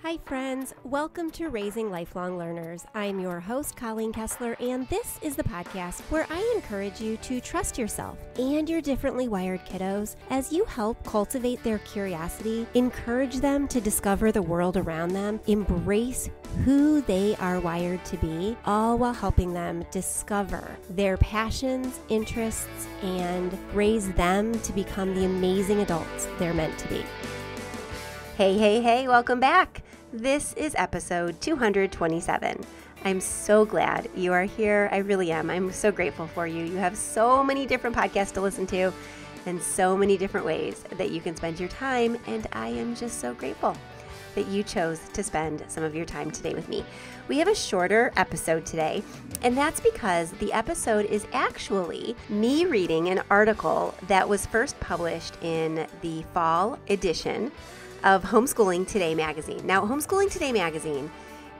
Hi friends, welcome to Raising Lifelong Learners. I'm your host, Colleen Kessler, and this is the podcast where I encourage you to trust yourself and your differently wired kiddos as you help cultivate their curiosity, encourage them to discover the world around them, embrace who they are wired to be, all while helping them discover their passions, interests, and raise them to become the amazing adults they're meant to be. Hey, welcome back. This is episode 227. I'm so glad you are here. I really am. I'm so grateful for you. You have so many different podcasts to listen to and so many different ways that you can spend your time. And I am just so grateful that you chose to spend some of your time today with me. We have a shorter episode today, and that's because the episode is actually me reading an article that was first published in the fall edition of Homeschooling Today magazine. Now, Homeschooling Today magazine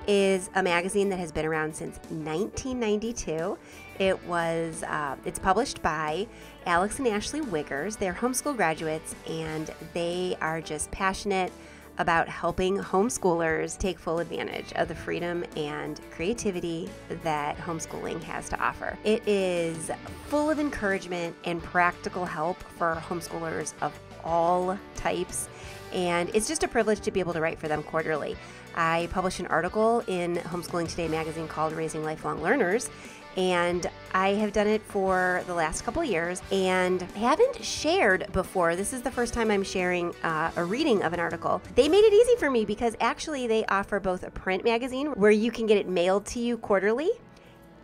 is a magazine that has been around since 1992. It's published by Alex and Ashley Wiggers. They're homeschool graduates, and they are just passionate about helping homeschoolers take full advantage of the freedom and creativity that homeschooling has to offer. It is full of encouragement and practical help for homeschoolers of all types, and it's just a privilege to be able to write for them quarterly. I published an article in Homeschooling Today magazine called Raising Lifelong Learners, and I have done it for the last couple of years and haven't shared before. This is the first time I'm sharing a reading of an article. They made it easy for me because actually they offer both a print magazine where you can get it mailed to you quarterly,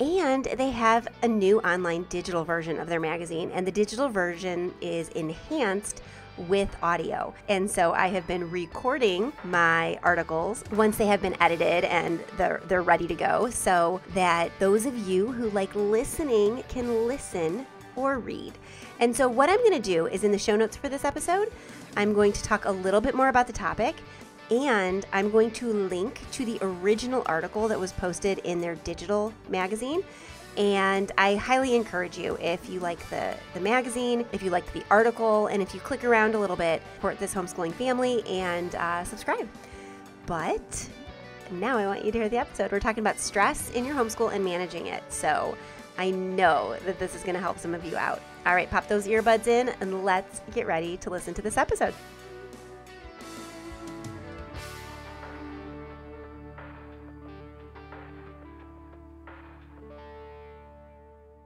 and they have a new online digital version of their magazine, and the digital version is enhanced with audio. And so I have been recording my articles once they have been edited and they're ready to go, so that those of you who like listening can listen or read. And so what I'm going to do is in the show notes for this episode, I'm going to talk a little bit more about the topic, and I'm going to link to the original article that was posted in their digital magazine. And I highly encourage you, if you like the magazine, if you like the article, and if you click around a little bit, support this homeschooling family and subscribe. But now I want you to hear the episode. We're talking about stress in your homeschool and managing it. So I know that this is going to help some of you out. All right, pop those earbuds in and let's get ready to listen to this episode.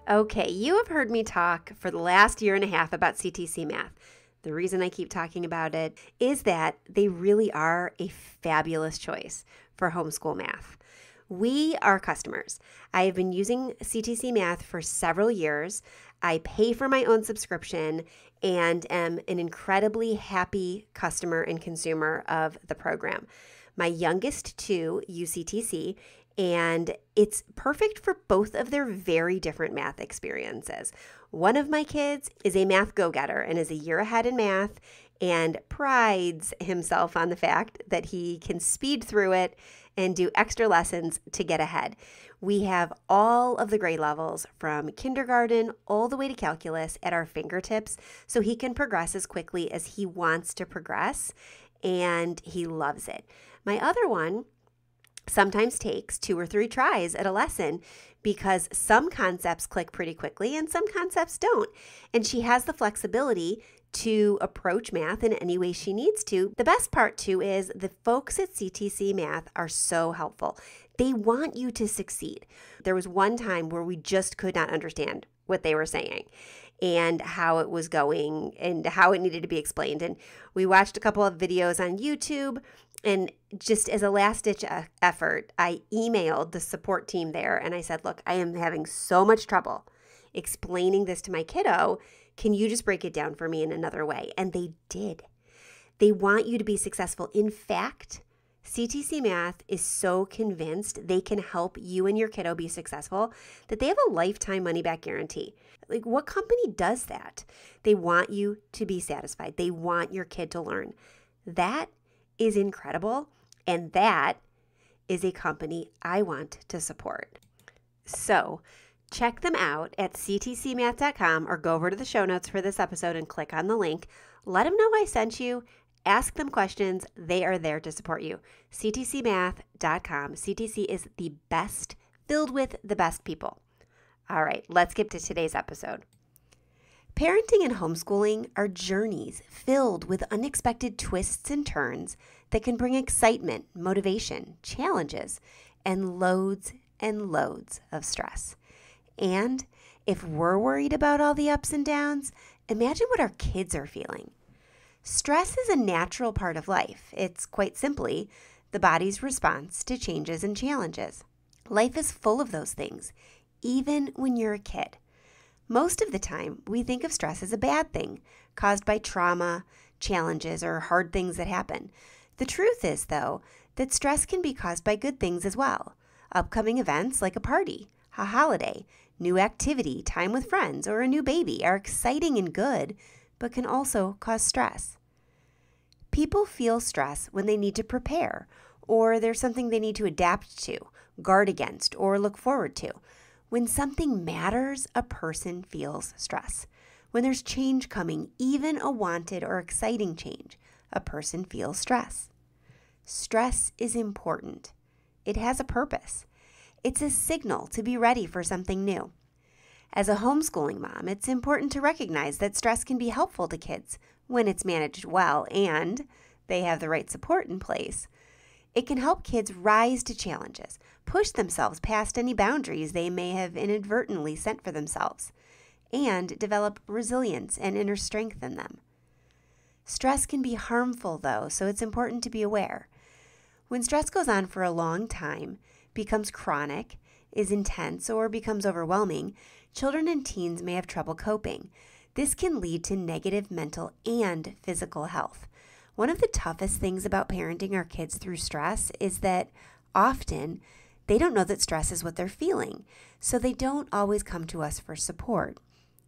Okay, you have heard me talk for the last year and a half about CTC math. The reason I keep talking about it is that they really are a fabulous choice for homeschool math. We are customers. I have been using CTC math for several years. I pay for my own subscription and am an incredibly happy customer and consumer of the program. My youngest two use CTC, and it's perfect for both of their very different math experiences. One of my kids is a math go-getter and is a year ahead in math and prides himself on the fact that he can speed through it and do extra lessons to get ahead. We have all of the grade levels from kindergarten all the way to calculus at our fingertips, so he can progress as quickly as he wants to progress, and he loves it. My other one sometimes takes 2 or 3 tries at a lesson because some concepts click pretty quickly and some concepts don't. And she has the flexibility to approach math in any way she needs to. The best part too is the folks at CTC Math are so helpful. They want you to succeed. There was one time where we just could not understand what they were saying and how it was going and how it needed to be explained. And we watched a couple of videos on YouTube, and just as a last-ditch effort, I emailed the support team there and I said, look, I am having so much trouble explaining this to my kiddo. Can you just break it down for me in another way? And they did. They want you to be successful. In fact, CTC Math is so convinced they can help you and your kiddo be successful that they have a lifetime money-back guarantee. Like, what company does that? They want you to be satisfied. They want your kid to learn. That is incredible, and that is a company I want to support. So check them out at ctcmath.com or go over to the show notes for this episode and click on the link. Let them know I sent you Ask them questions. They are there to support you. ctcmath.com. CTC is the best, filled with the best people. All right, let's get to today's episode. Parenting and homeschooling are journeys filled with unexpected twists and turns that can bring excitement, motivation, challenges, and loads of stress. And if we're worried about all the ups and downs, imagine what our kids are feeling. Stress is a natural part of life. It's quite simply the body's response to changes and challenges. Life is full of those things, even when you're a kid. Most of the time, we think of stress as a bad thing, caused by trauma, challenges, or hard things that happen. The truth is, though, that stress can be caused by good things as well. Upcoming events like a party, a holiday, new activity, time with friends, or a new baby are exciting and good, but can also cause stress. People feel stress when they need to prepare, or there's something they need to adapt to, guard against, or look forward to. When something matters, a person feels stress. When there's change coming, even a wanted or exciting change, a person feels stress. Stress is important. It has a purpose. It's a signal to be ready for something new. As a homeschooling mom, it's important to recognize that stress can be helpful to kids when it's managed well and they have the right support in place. It can help kids rise to challenges, push themselves past any boundaries they may have inadvertently set for themselves, and develop resilience and inner strength in them. Stress can be harmful, though, so it's important to be aware. When stress goes on for a long time, becomes chronic, is intense, or becomes overwhelming, children and teens may have trouble coping. This can lead to negative mental and physical health. One of the toughest things about parenting our kids through stress is that often they don't know that stress is what they're feeling, so they don't always come to us for support.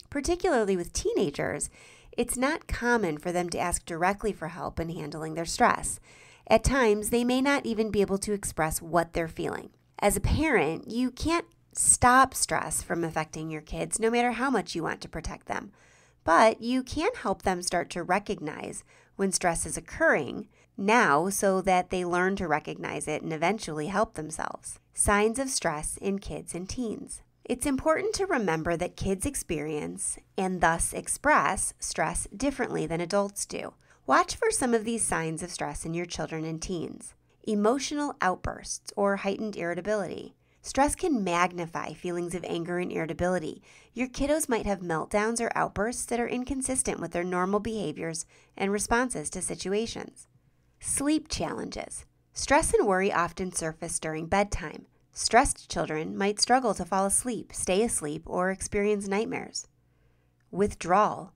Particularly with teenagers, it's not common for them to ask directly for help in handling their stress. At times, they may not even be able to express what they're feeling. As a parent, you can't stop stress from affecting your kids, no matter how much you want to protect them. But you can help them start to recognize when stress is occurring now so that they learn to recognize it and eventually help themselves. Signs of stress in kids and teens. It's important to remember that kids experience and thus express stress differently than adults do. Watch for some of these signs of stress in your children and teens. Emotional outbursts or heightened irritability. Stress can magnify feelings of anger and irritability. Your kiddos might have meltdowns or outbursts that are inconsistent with their normal behaviors and responses to situations. Sleep challenges. Stress and worry often surface during bedtime. Stressed children might struggle to fall asleep, stay asleep, or experience nightmares. Withdrawal.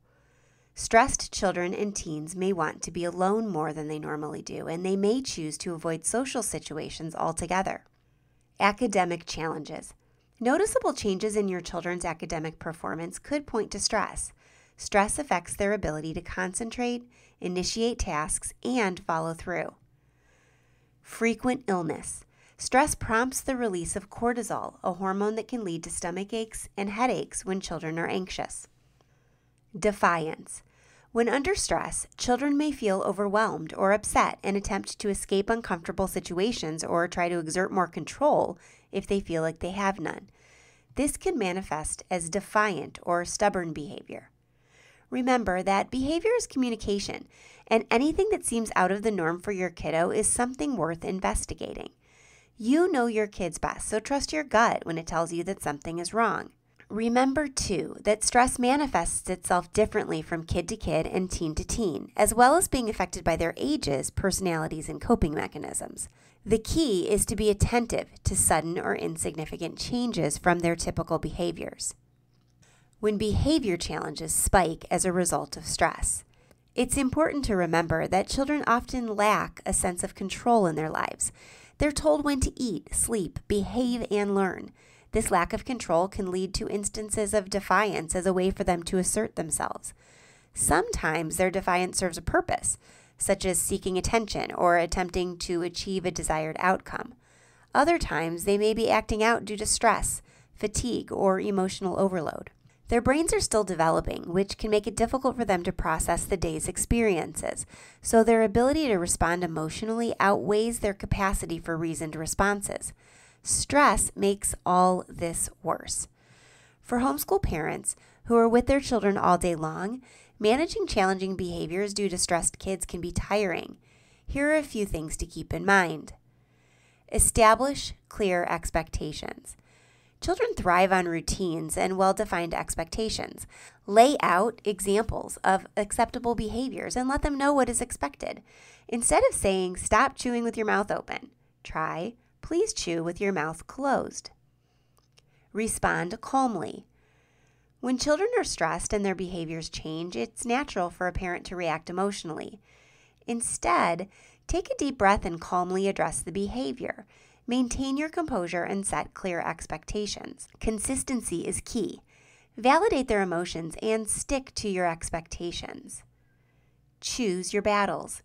Stressed children and teens may want to be alone more than they normally do, and they may choose to avoid social situations altogether. Academic challenges. Noticeable changes in your children's academic performance could point to stress. Stress affects their ability to concentrate, initiate tasks, and follow through. Frequent illness. Stress prompts the release of cortisol, a hormone that can lead to stomach aches and headaches when children are anxious. Defiance. When under stress, children may feel overwhelmed or upset and attempt to escape uncomfortable situations or try to exert more control if they feel like they have none. This can manifest as defiant or stubborn behavior. Remember that behavior is communication, and anything that seems out of the norm for your kiddo is something worth investigating. You know your kids best, so trust your gut when it tells you that something is wrong. Remember, too, that stress manifests itself differently from kid to kid and teen to teen, as well as being affected by their ages, personalities, and coping mechanisms. The key is to be attentive to sudden or insignificant changes from their typical behaviors. When behavior challenges spike as a result of stress, it's important to remember that children often lack a sense of control in their lives. They're told when to eat, sleep, behave, and learn. This lack of control can lead to instances of defiance as a way for them to assert themselves. Sometimes their defiance serves a purpose, such as seeking attention or attempting to achieve a desired outcome. Other times they may be acting out due to stress, fatigue, or emotional overload. Their brains are still developing, which can make it difficult for them to process the day's experiences, so their ability to respond emotionally outweighs their capacity for reasoned responses. Stress makes all this worse. For homeschool parents who are with their children all day long, managing challenging behaviors due to stressed kids can be tiring. Here are a few things to keep in mind. Establish clear expectations. Children thrive on routines and well-defined expectations. Lay out examples of acceptable behaviors and let them know what is expected. Instead of saying, "Stop chewing with your mouth open," try, "Please chew with your mouth closed." Respond calmly. When children are stressed and their behaviors change, it's natural for a parent to react emotionally. Instead, take a deep breath and calmly address the behavior. Maintain your composure and set clear expectations. Consistency is key. Validate their emotions and stick to your expectations. Choose your battles.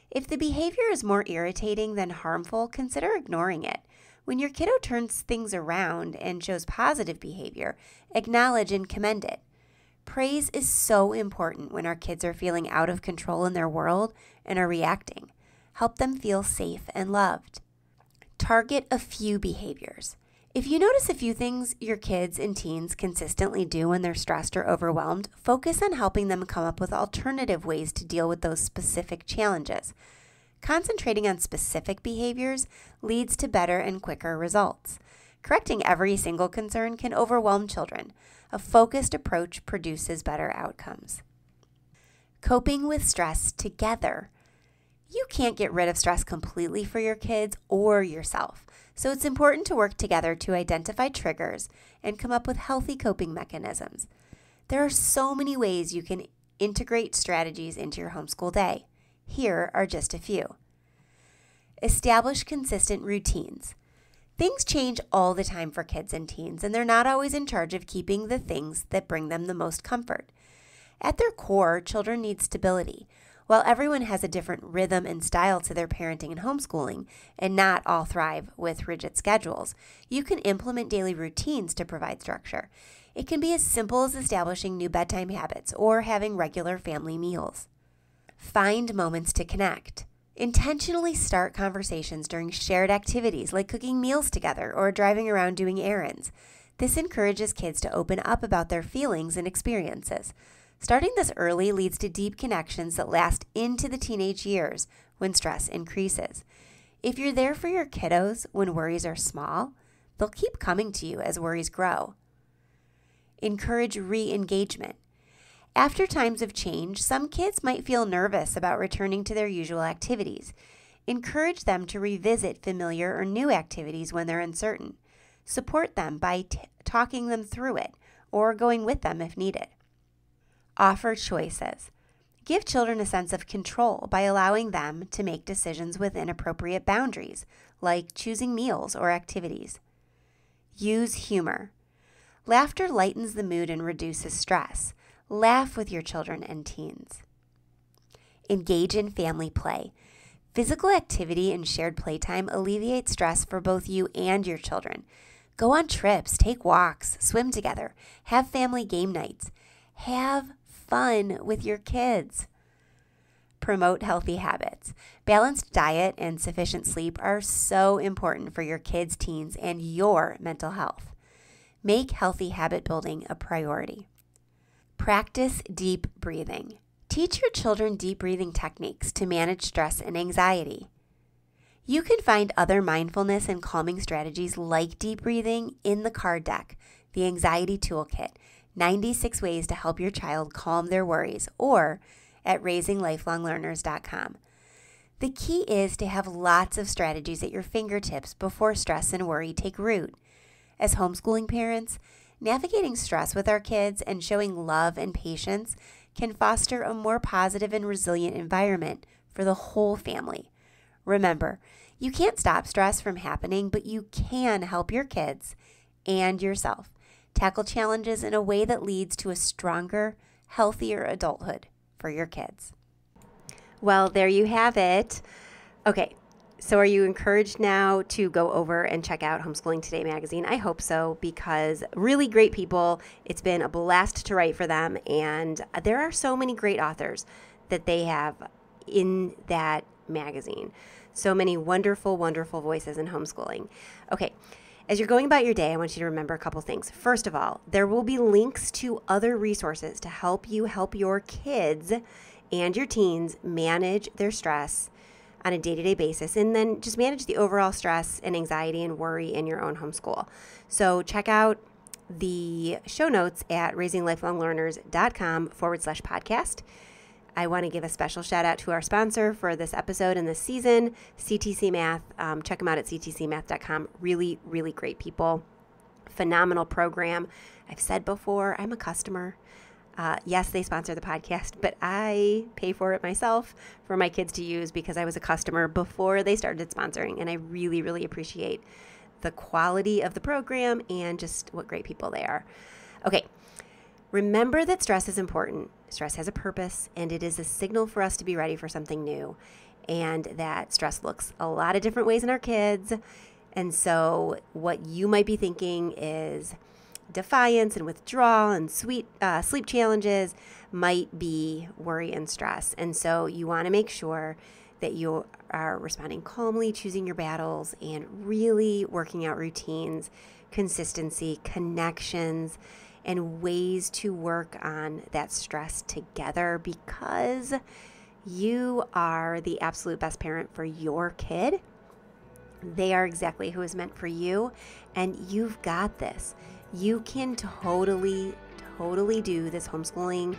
If the behavior is more irritating than harmful, consider ignoring it. When your kiddo turns things around and shows positive behavior, acknowledge and commend it. Praise is so important when our kids are feeling out of control in their world and are reacting. Help them feel safe and loved. Target a few behaviors. If you notice a few things your kids and teens consistently do when they're stressed or overwhelmed, focus on helping them come up with alternative ways to deal with those specific challenges. Concentrating on specific behaviors leads to better and quicker results. Correcting every single concern can overwhelm children. A focused approach produces better outcomes. Coping with stress together. You can't get rid of stress completely for your kids or yourself, so it's important to work together to identify triggers and come up with healthy coping mechanisms. There are so many ways you can integrate strategies into your homeschool day. Here are just a few. Establish consistent routines. Things change all the time for kids and teens, and they're not always in charge of keeping the things that bring them the most comfort. At their core, children need stability. While everyone has a different rhythm and style to their parenting and homeschooling, and not all thrive with rigid schedules, you can implement daily routines to provide structure. It can be as simple as establishing new bedtime habits or having regular family meals. Find moments to connect. Intentionally start conversations during shared activities like cooking meals together or driving around doing errands. This encourages kids to open up about their feelings and experiences. Starting this early leads to deep connections that last into the teenage years when stress increases. If you're there for your kiddos when worries are small, they'll keep coming to you as worries grow. Encourage re-engagement. After times of change, some kids might feel nervous about returning to their usual activities. Encourage them to revisit familiar or new activities when they're uncertain. Support them by talking them through it or going with them if needed. Offer choices. Give children a sense of control by allowing them to make decisions within appropriate boundaries, like choosing meals or activities. Use humor. Laughter lightens the mood and reduces stress. Laugh with your children and teens. Engage in family play. Physical activity and shared playtime alleviates stress for both you and your children. Go on trips, take walks, swim together, have family game nights. Have fun with your kids. Promote healthy habits. Balanced diet and sufficient sleep are so important for your kids, teens, and your mental health. Make healthy habit building a priority. Practice deep breathing. Teach your children deep breathing techniques to manage stress and anxiety. You can find other mindfulness and calming strategies like deep breathing in the card deck, the Anxiety Toolkit, 96 Ways to Help Your Child Calm Their Worries, or at raisinglifelonglearners.com. The key is to have lots of strategies at your fingertips before stress and worry take root. As homeschooling parents, navigating stress with our kids and showing love and patience can foster a more positive and resilient environment for the whole family. Remember, you can't stop stress from happening, but you can help your kids and yourself tackle challenges in a way that leads to a stronger, healthier adulthood for your kids. Well, there you have it. Okay, So are you encouraged now to go over and check out Homeschooling Today magazine? I hope so, because really great people. It's been a blast to write for them, and there are so many great authors that they have in that magazine. So many wonderful, wonderful voices in homeschooling. Okay, as you're going about your day, I want you to remember a couple things. First of all, there will be links to other resources to help you help your kids and your teens manage their stress on a day-to-day basis, and then just manage the overall stress and anxiety and worry in your own homeschool. So check out the show notes at raisinglifelonglearners.com/podcast. I want to give a special shout out to our sponsor for this episode and this season, CTC Math. Check them out at ctcmath.com. Really, really great people. Phenomenal program. I've said before, I'm a customer. Yes, they sponsor the podcast, but I pay for it myself for my kids to use because I was a customer before they started sponsoring, and I really, really appreciate the quality of the program and just what great people they are. Okay, remember that stress is important. Stress has a purpose, and it is a signal for us to be ready for something new, and that stress looks a lot of different ways in our kids. And so what you might be thinking is defiance and withdrawal and sleep challenges might be worry and stress. And so you want to make sure that you are responding calmly, choosing your battles, and really working out routines, consistency, connections, and ways to work on that stress together, because you are the absolute best parent for your kid. They are exactly who is meant for you, and you've got this. You can totally do this homeschooling,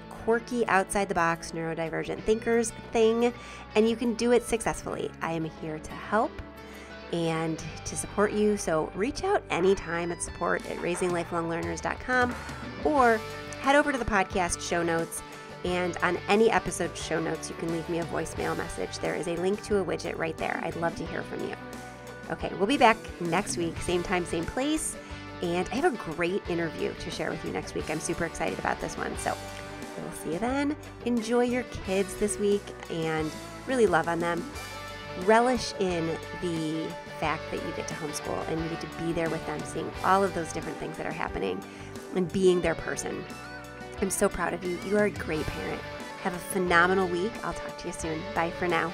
quirky, outside the box, neurodivergent thinkers thing, and you can do it successfully. I am here to help and to support you. So reach out anytime at support@raisinglifelonglearners.com, or head over to the podcast show notes. And on any episode show notes, you can leave me a voicemail message. There is a link to a widget right there. I'd love to hear from you. Okay, we'll be back next week, same time, same place. And I have a great interview to share with you next week. I'm super excited about this one. So we'll see you then. Enjoy your kids this week and really love on them. Relish in the fact that you get to homeschool and you get to be there with them, seeing all of those different things that are happening and being their person. I'm so proud of you. You are a great parent. Have a phenomenal week. I'll talk to you soon. Bye for now.